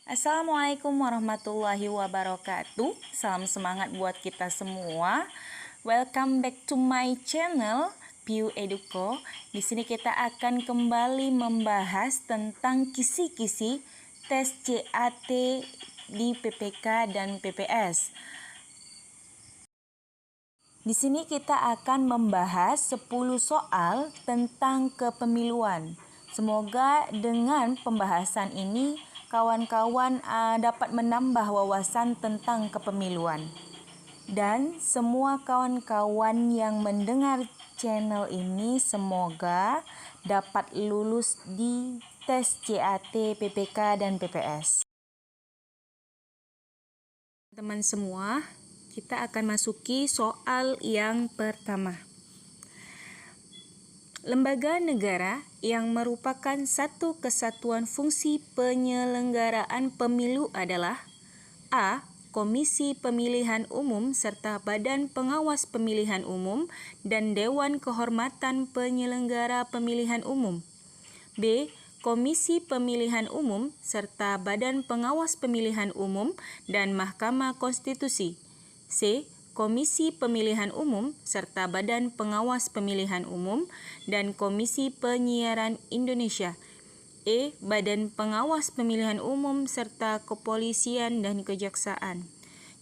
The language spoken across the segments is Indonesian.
Assalamualaikum warahmatullahi wabarakatuh. Salam semangat buat kita semua. Welcome back to my channel Piu Educo. Di sini kita akan kembali membahas tentang kisi-kisi tes CAT di PPK dan PPS. Di sini kita akan membahas 10 soal tentang kepemiluan. Semoga dengan pembahasan ini kawan-kawan dapat menambah wawasan tentang kepemiluan. Dan semua kawan-kawan yang mendengar channel ini semoga dapat lulus di tes CAT, PPK, dan PPS. Teman semua, kita akan masuki soal yang pertama. Lembaga negara yang merupakan satu kesatuan fungsi penyelenggaraan pemilu adalah A. Komisi Pemilihan Umum serta Badan Pengawas Pemilihan Umum dan Dewan Kehormatan Penyelenggara Pemilihan Umum. B. Komisi Pemilihan Umum serta Badan Pengawas Pemilihan Umum dan Mahkamah Konstitusi. C. Komisi Pemilihan Umum serta Badan Pengawas Pemilihan Umum dan Komisi Penyiaran Indonesia. E. Badan Pengawas Pemilihan Umum serta Kepolisian dan Kejaksaan.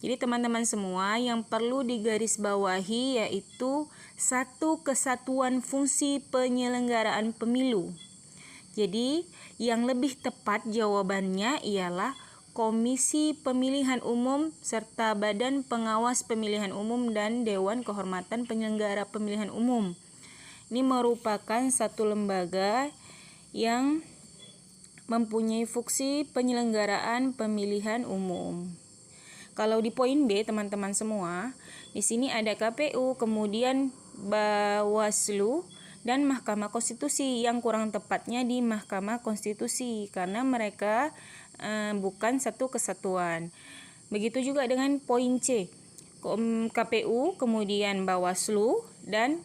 Jadi teman-teman semua yang perlu digarisbawahi yaitu satu kesatuan fungsi penyelenggaraan pemilu. Jadi yang lebih tepat jawabannya ialah Komisi Pemilihan Umum serta Badan Pengawas Pemilihan Umum dan Dewan Kehormatan Penyelenggara Pemilihan Umum. Ini merupakan satu lembaga yang mempunyai fungsi penyelenggaraan pemilihan umum. Kalau di poin B, teman-teman semua, di sini ada KPU, kemudian Bawaslu, dan Mahkamah Konstitusi, yang kurang tepatnya di Mahkamah Konstitusi karena mereka bukan satu kesatuan. Begitu juga dengan poin C, KPU, kemudian Bawaslu, dan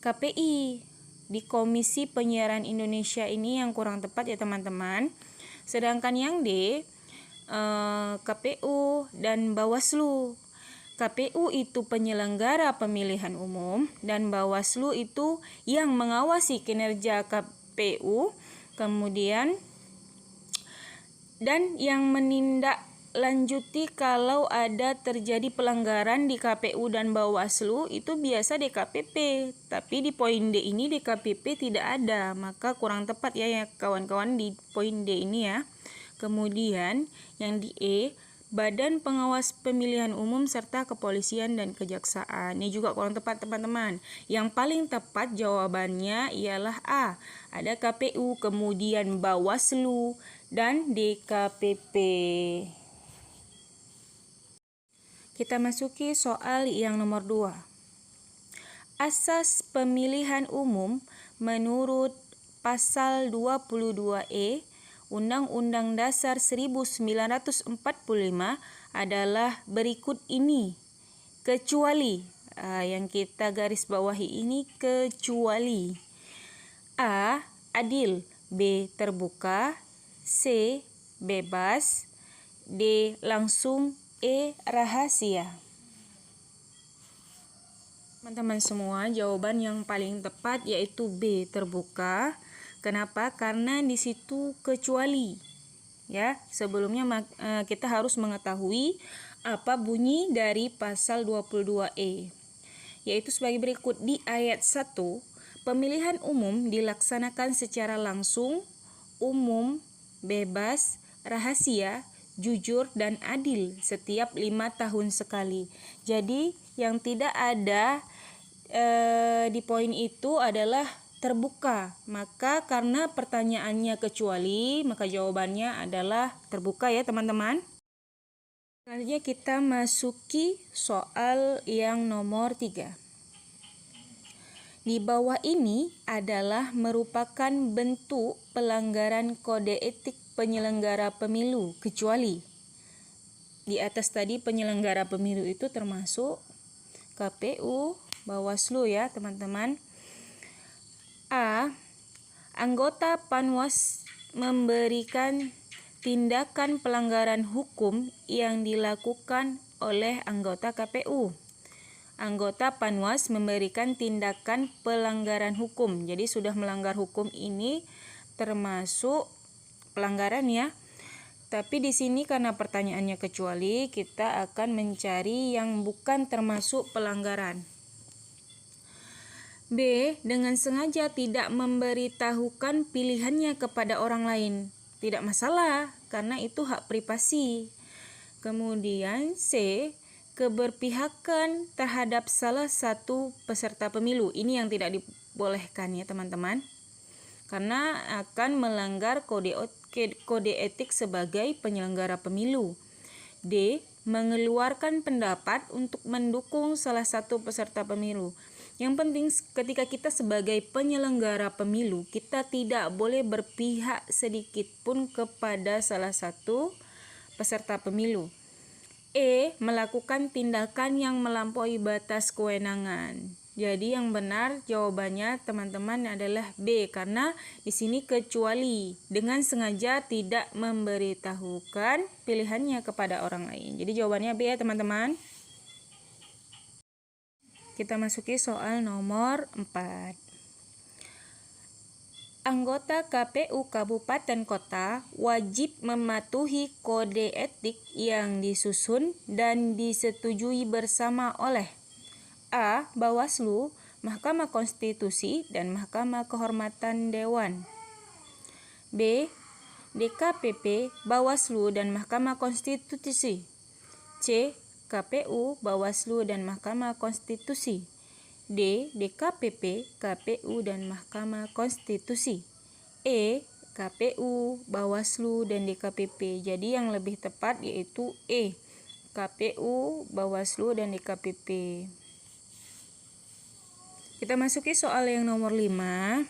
KPI di Komisi Penyiaran Indonesia ini yang kurang tepat ya teman-teman. Sedangkan yang D, KPU dan Bawaslu. KPU itu penyelenggara pemilihan umum dan Bawaslu itu yang mengawasi kinerja KPU, kemudian dan yang menindaklanjuti kalau ada terjadi pelanggaran di KPU dan Bawaslu itu biasa DKPP. Tapi di poin D ini DKPP tidak ada, maka kurang tepat ya kawan-kawan di poin D ini ya. Kemudian yang di E, Badan Pengawas Pemilihan Umum serta Kepolisian dan Kejaksaan. Ini juga kurang tepat teman-teman. Yang paling tepat jawabannya ialah A. Ada KPU, kemudian Bawaslu, dan DKPP. Kita masuki soal yang nomor 2. Asas pemilihan umum menurut pasal 22E Undang-Undang Dasar 1945 adalah berikut ini. Kecuali, yang kita garis bawahi ini kecuali. A. Adil. B. Terbuka. C. Bebas. D. Langsung. E. Rahasia. Teman-teman semua, jawaban yang paling tepat yaitu B. Terbuka. Kenapa? Karena di situ kecuali. Ya, sebelumnya kita harus mengetahui apa bunyi dari pasal 22E. Yaitu sebagai berikut. Di ayat 1, pemilihan umum dilaksanakan secara langsung, umum, bebas, rahasia, jujur, dan adil setiap 5 tahun sekali. Jadi yang tidak ada di poin itu adalah terbuka. Maka karena pertanyaannya kecuali, maka jawabannya adalah terbuka ya teman-teman. Selanjutnya kita masuki soal yang nomor 3. Di bawah ini adalah merupakan bentuk pelanggaran kode etik penyelenggara pemilu kecuali. Di atas tadi penyelenggara pemilu itu termasuk KPU, Bawaslu ya teman-teman. A. Anggota Panwas memberikan tindakan pelanggaran hukum yang dilakukan oleh anggota KPU. Anggota Panwas memberikan tindakan pelanggaran hukum. Jadi sudah melanggar hukum ini termasuk pelanggaran ya. Tapi di sini karena pertanyaannya kecuali, kita akan mencari yang bukan termasuk pelanggaran. B. Dengan sengaja tidak memberitahukan pilihannya kepada orang lain. Tidak masalah, karena itu hak privasi. Kemudian C. Keberpihakan terhadap salah satu peserta pemilu. Ini yang tidak dibolehkan ya teman-teman. Karena akan melanggar kode etik sebagai penyelenggara pemilu. D. Mengeluarkan pendapat untuk mendukung salah satu peserta pemilu. Yang penting ketika kita sebagai penyelenggara pemilu, kita tidak boleh berpihak sedikit pun kepada salah satu peserta pemilu. E. Melakukan tindakan yang melampaui batas kewenangan. Jadi yang benar jawabannya teman-teman adalah B, karena di sini kecuali dengan sengaja tidak memberitahukan pilihannya kepada orang lain. Jadi jawabannya B ya teman-teman. Kita masuki soal nomor 4. Anggota KPU Kabupaten Kota wajib mematuhi kode etik yang disusun dan disetujui bersama oleh A. Bawaslu, Mahkamah Konstitusi, dan Mahkamah Kehormatan Dewan. B. DKPP, Bawaslu, dan Mahkamah Konstitusi. C. KPU, Bawaslu, dan Mahkamah Konstitusi. D. DKPP, KPU, dan Mahkamah Konstitusi. E. KPU, Bawaslu, dan DKPP. Jadi yang lebih tepat yaitu E. KPU, Bawaslu, dan DKPP. Kita masuki soal yang nomor 5.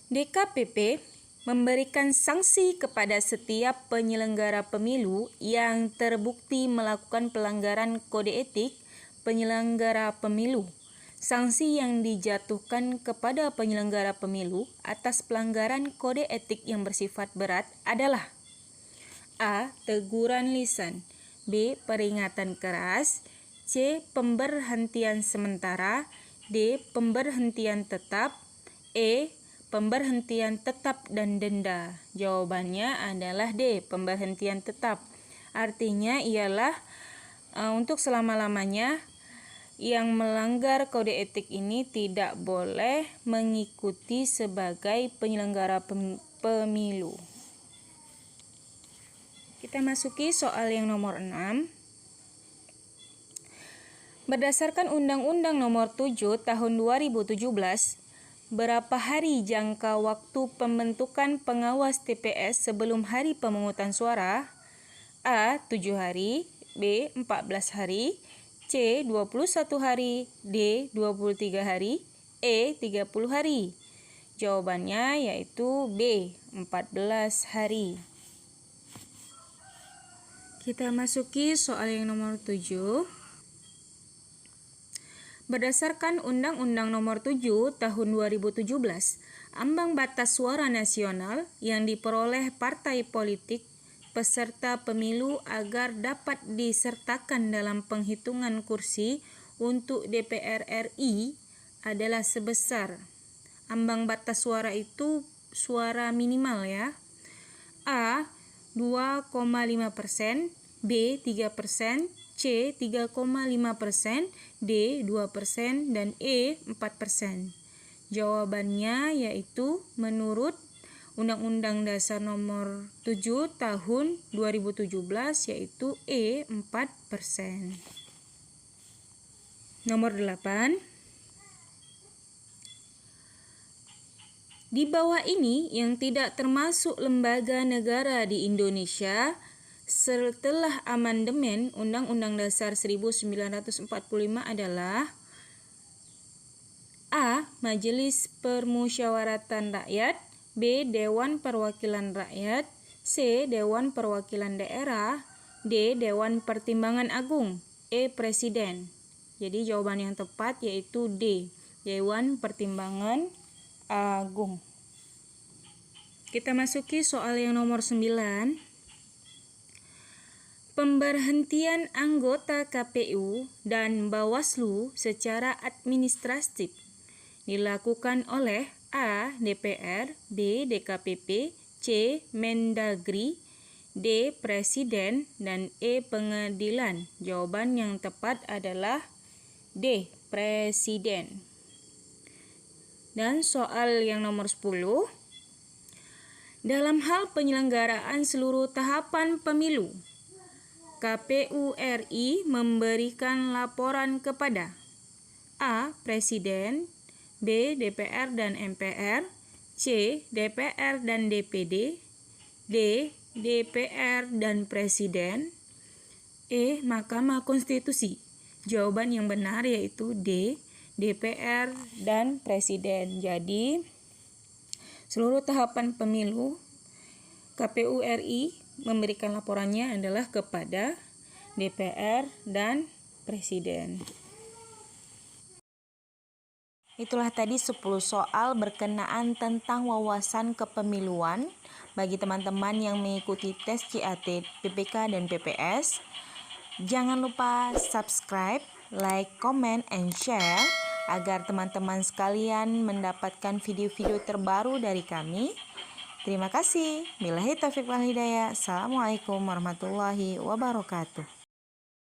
DKPP memberikan sanksi kepada setiap penyelenggara pemilu yang terbukti melakukan pelanggaran kode etik penyelenggara pemilu. Sanksi yang dijatuhkan kepada penyelenggara pemilu atas pelanggaran kode etik yang bersifat berat adalah A. Teguran lisan, B. Peringatan keras, C. Pemberhentian sementara, D. Pemberhentian tetap, E. Pemberhentian tetap dan denda. Jawabannya adalah D. Pemberhentian tetap. Artinya ialah untuk selama-lamanya yang melanggar kode etik ini tidak boleh mengikuti sebagai penyelenggara pemilu. Kita masuki soal yang nomor 6. Berdasarkan Undang-Undang Nomor 7 Tahun 2017, berapa hari jangka waktu pembentukan pengawas TPS sebelum hari pemungutan suara? A. 7 hari, B. 14 hari, C. 21 hari, D. 23 hari, E. 30 hari. Jawabannya yaitu B. 14 hari. Kita masuki soal yang nomor 7. Berdasarkan Undang-Undang Nomor 7 Tahun 2017, ambang batas suara nasional yang diperoleh partai politik peserta pemilu agar dapat disertakan dalam penghitungan kursi untuk DPR RI adalah sebesar. Ambang batas suara itu suara minimal ya. A. 2,5%, B. 3%, C. 3,5%, D. 2%, dan E. 4%. Jawabannya yaitu menurut Undang-Undang Dasar Nomor 7 Tahun 2017 yaitu E. 4%. Nomor 8. Di bawah ini yang tidak termasuk lembaga negara di Indonesia setelah amandemen Undang-Undang Dasar 1945 adalah A. Majelis Permusyawaratan Rakyat, B. Dewan Perwakilan Rakyat, C. Dewan Perwakilan Daerah, D. Dewan Pertimbangan Agung, E. Presiden. Jadi jawaban yang tepat yaitu D. Dewan Pertimbangan Agung. Kita masuki soal yang nomor 9. Pemberhentian anggota KPU dan Bawaslu secara administratif dilakukan oleh A. DPR, B. DKPP, C. Mendagri, D. Presiden, dan E. Pengadilan. Jawaban yang tepat adalah D. Presiden. Dan soal yang nomor 10. Dalam hal penyelenggaraan seluruh tahapan pemilu, KPU RI memberikan laporan kepada A. Presiden, B. DPR dan MPR, C. DPR dan DPD, D. DPR dan Presiden, E. Mahkamah Konstitusi. Jawaban yang benar yaitu D. DPR dan Presiden. Jadi, seluruh tahapan pemilu KPU RI memberikan laporannya adalah kepada DPR dan Presiden. Itulah tadi 10 soal berkenaan tentang wawasan kepemiluan bagi teman-teman yang mengikuti tes CAT, PPK, dan PPS. Jangan lupa subscribe, like, comment, and share agar teman-teman sekalian mendapatkan video-video terbaru dari kami. Terima kasih. Billahi taufiq wal hidayah. Assalamualaikum warahmatullahi wabarakatuh.